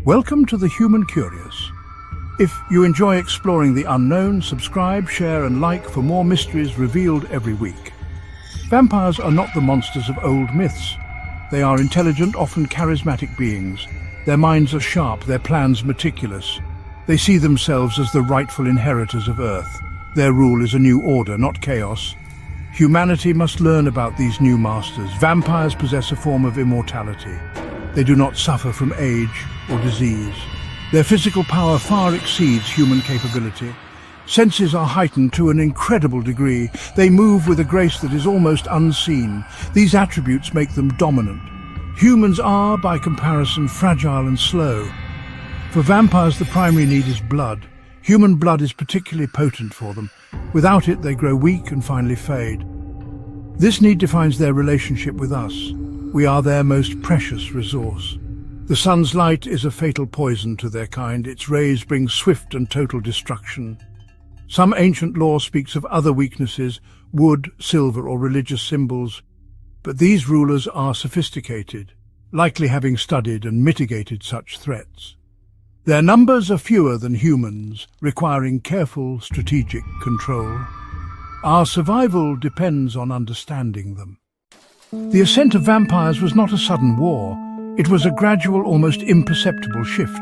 Welcome to the Human Curious. If you enjoy exploring the unknown, subscribe, share and like for more mysteries revealed every week. Vampires are not the monsters of old myths. They are intelligent, often charismatic beings. Their minds are sharp, their plans meticulous. They see themselves as the rightful inheritors of Earth. Their rule is a new order, not chaos. Humanity must learn about these new masters. Vampires possess a form of immortality. They do not suffer from age or disease. Their physical power far exceeds human capability. Senses are heightened to an incredible degree. They move with a grace that is almost unseen. These attributes make them dominant. Humans are, by comparison, fragile and slow. For vampires, the primary need is blood. Human blood is particularly potent for them. Without it, they grow weak and finally fade. This need defines their relationship with us. We are their most precious resource. The sun's light is a fatal poison to their kind. Its rays bring swift and total destruction. Some ancient lore speaks of other weaknesses, wood, silver, or religious symbols. But these rulers are sophisticated, likely having studied and mitigated such threats. Their numbers are fewer than humans, requiring careful strategic control. Our survival depends on understanding them. The ascent of vampires was not a sudden war. It was a gradual, almost imperceptible shift.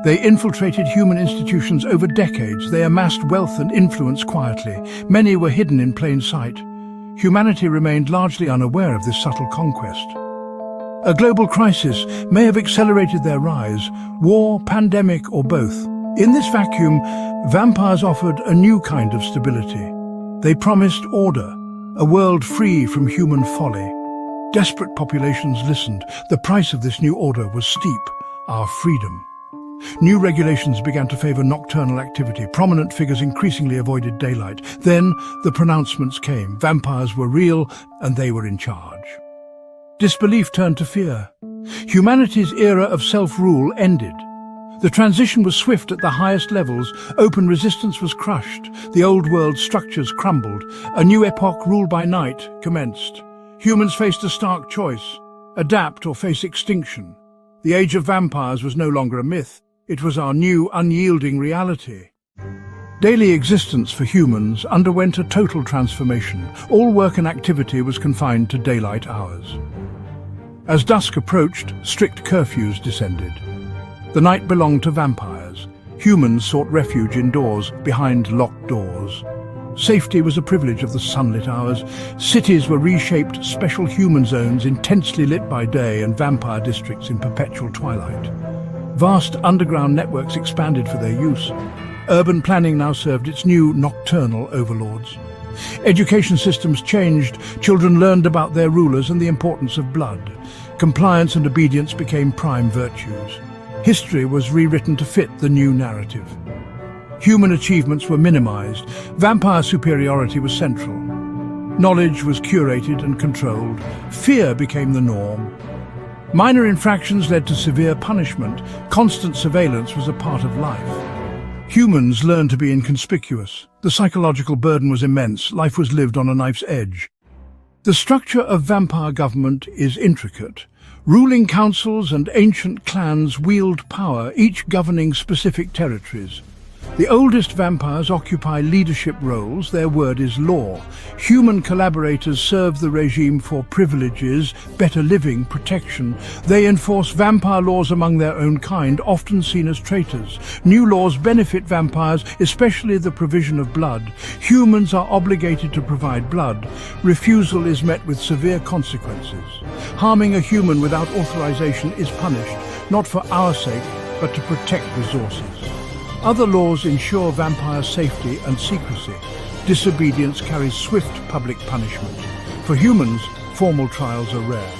They infiltrated human institutions over decades. They amassed wealth and influence quietly. Many were hidden in plain sight. Humanity remained largely unaware of this subtle conquest. A global crisis may have accelerated their rise, war, pandemic, or both. In this vacuum, vampires offered a new kind of stability. They promised order, a world free from human folly. Desperate populations listened. The price of this new order was steep: our freedom. New regulations began to favor nocturnal activity. Prominent figures increasingly avoided daylight. Then the pronouncements came. Vampires were real, and they were in charge. Disbelief turned to fear. Humanity's era of self-rule ended. The transition was swift at the highest levels. Open resistance was crushed. The old world structures crumbled. A new epoch ruled by night commenced. Humans faced a stark choice: adapt or face extinction. The age of vampires was no longer a myth. It was our new, unyielding reality. Daily existence for humans underwent a total transformation. All work and activity was confined to daylight hours. As dusk approached, strict curfews descended. The night belonged to vampires. Humans sought refuge indoors, behind locked doors. Safety was a privilege of the sunlit hours. Cities were reshaped, special human zones intensely lit by day and vampire districts in perpetual twilight. Vast underground networks expanded for their use. Urban planning now served its new nocturnal overlords. Education systems changed. Children learned about their rulers and the importance of blood. Compliance and obedience became prime virtues. History was rewritten to fit the new narrative. Human achievements were minimized. Vampire superiority was central. Knowledge was curated and controlled. Fear became the norm. Minor infractions led to severe punishment. Constant surveillance was a part of life. Humans learned to be inconspicuous. The psychological burden was immense. Life was lived on a knife's edge. The structure of vampire government is intricate. Ruling councils and ancient clans wield power, each governing specific territories. The oldest vampires occupy leadership roles. Their word is law. Human collaborators serve the regime for privileges, better living, protection. They enforce vampire laws among their own kind, often seen as traitors. New laws benefit vampires, especially the provision of blood. Humans are obligated to provide blood. Refusal is met with severe consequences. Harming a human without authorization is punished, not for our sake, but to protect resources. Other laws ensure vampire safety and secrecy. Disobedience carries swift public punishment. For humans, formal trials are rare.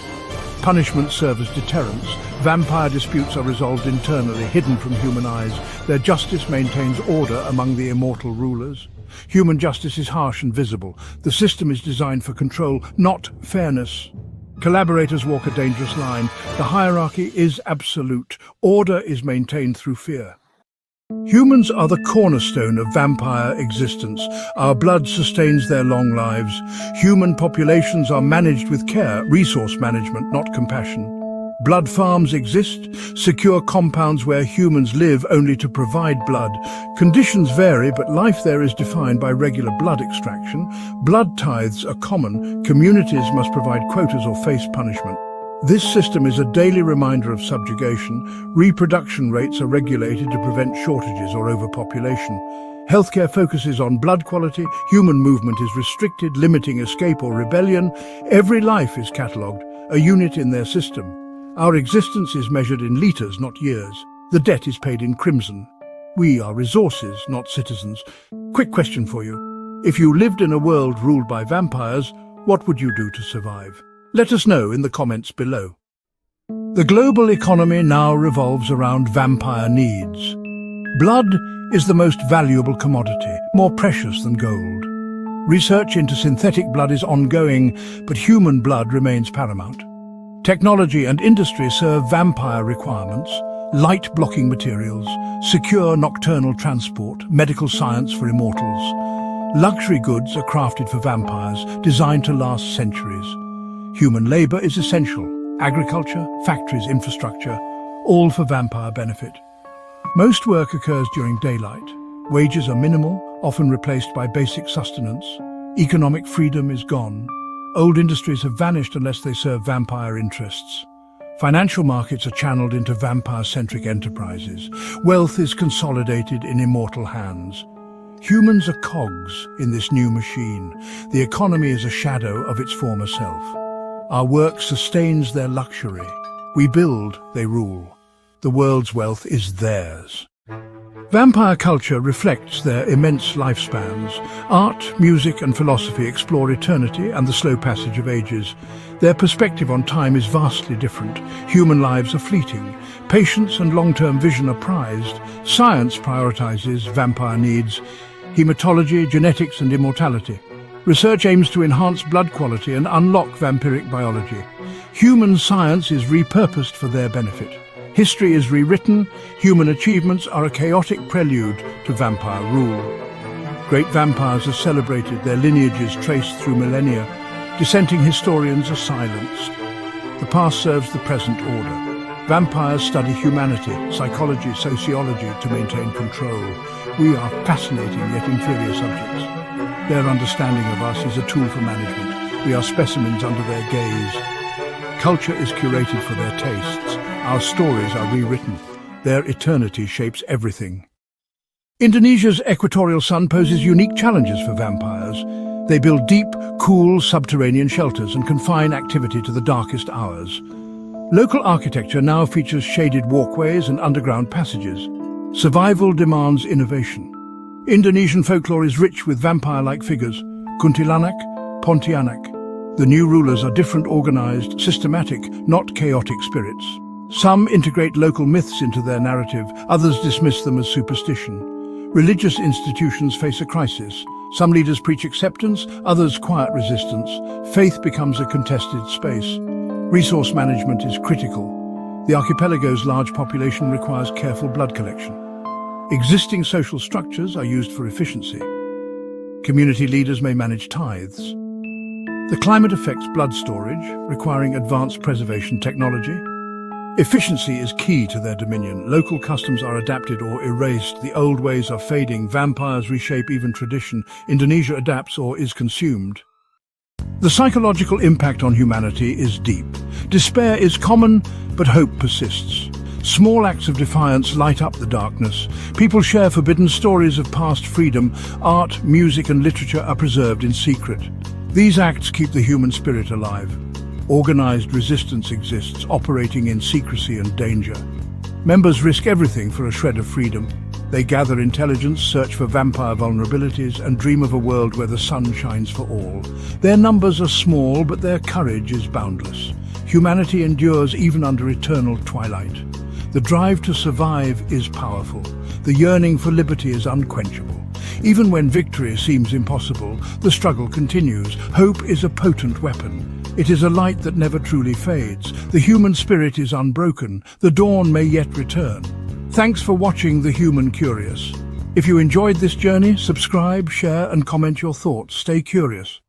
Punishments serve as deterrents. Vampire disputes are resolved internally, hidden from human eyes. Their justice maintains order among the immortal rulers. Human justice is harsh and visible. The system is designed for control, not fairness. Collaborators walk a dangerous line. The hierarchy is absolute. Order is maintained through fear. Humans are the cornerstone of vampire existence. Our blood sustains their long lives. Human populations are managed with care, resource management, not compassion. Blood farms exist, secure compounds where humans live only to provide blood. Conditions vary, but life there is defined by regular blood extraction. Blood tithes are common. Communities must provide quotas or face punishment. This system is a daily reminder of subjugation. Reproduction rates are regulated to prevent shortages or overpopulation. Healthcare focuses on blood quality. Human movement is restricted, limiting escape or rebellion. Every life is catalogued, a unit in their system. Our existence is measured in litres, not years. The debt is paid in crimson. We are resources, not citizens. Quick question for you. If you lived in a world ruled by vampires, what would you do to survive? Let us know in the comments below. The global economy now revolves around vampire needs. Blood is the most valuable commodity, more precious than gold. Research into synthetic blood is ongoing, but human blood remains paramount. Technology and industry serve vampire requirements: light-blocking materials, secure nocturnal transport, medical science for immortals. Luxury goods are crafted for vampires, designed to last centuries. Human labor is essential: agriculture, factories, infrastructure, all for vampire benefit. Most work occurs during daylight. Wages are minimal, often replaced by basic sustenance. Economic freedom is gone. Old industries have vanished unless they serve vampire interests. Financial markets are channeled into vampire-centric enterprises. Wealth is consolidated in immortal hands. Humans are cogs in this new machine. The economy is a shadow of its former self. Our work sustains their luxury. We build, they rule. The world's wealth is theirs. Vampire culture reflects their immense lifespans. Art, music and philosophy explore eternity and the slow passage of ages. Their perspective on time is vastly different. Human lives are fleeting. Patience and long-term vision are prized. Science prioritizes vampire needs: hematology, genetics and immortality. Research aims to enhance blood quality and unlock vampiric biology. Human science is repurposed for their benefit. History is rewritten. Human achievements are a chaotic prelude to vampire rule. Great vampires are celebrated, their lineages traced through millennia. Dissenting historians are silenced. The past serves the present order. Vampires study humanity, psychology, sociology to maintain control. We are fascinating yet inferior subjects. Their understanding of us is a tool for management. We are specimens under their gaze. Culture is curated for their tastes. Our stories are rewritten. Their eternity shapes everything. Indonesia's equatorial sun poses unique challenges for vampires. They build deep, cool, subterranean shelters and confine activity to the darkest hours. Local architecture now features shaded walkways and underground passages. Survival demands innovation. Indonesian folklore is rich with vampire-like figures: kuntilanak, pontianak. The new rulers are different, organized, systematic, not chaotic spirits. Some integrate local myths into their narrative, others dismiss them as superstition. Religious institutions face a crisis. Some leaders preach acceptance, others quiet resistance. Faith becomes a contested space. Resource management is critical. The archipelago's large population requires careful blood collection. Existing social structures are used for efficiency. Community leaders may manage tithes. The climate affects blood storage, requiring advanced preservation technology. Efficiency is key to their dominion. Local customs are adapted or erased. The old ways are fading. Vampires reshape even tradition. Indonesia adapts or is consumed. The psychological impact on humanity is deep. Despair is common, but hope persists. Small acts of defiance light up the darkness. People share forbidden stories of past freedom. Art, music and literature are preserved in secret. These acts keep the human spirit alive. Organized resistance exists, operating in secrecy and danger. Members risk everything for a shred of freedom. They gather intelligence, search for vampire vulnerabilities, and dream of a world where the sun shines for all. Their numbers are small, but their courage is boundless. Humanity endures even under eternal twilight. The drive to survive is powerful. The yearning for liberty is unquenchable. Even when victory seems impossible, the struggle continues. Hope is a potent weapon. It is a light that never truly fades. The human spirit is unbroken. The dawn may yet return. Thanks for watching The Human Curious. If you enjoyed this journey, subscribe, share and comment your thoughts. Stay curious.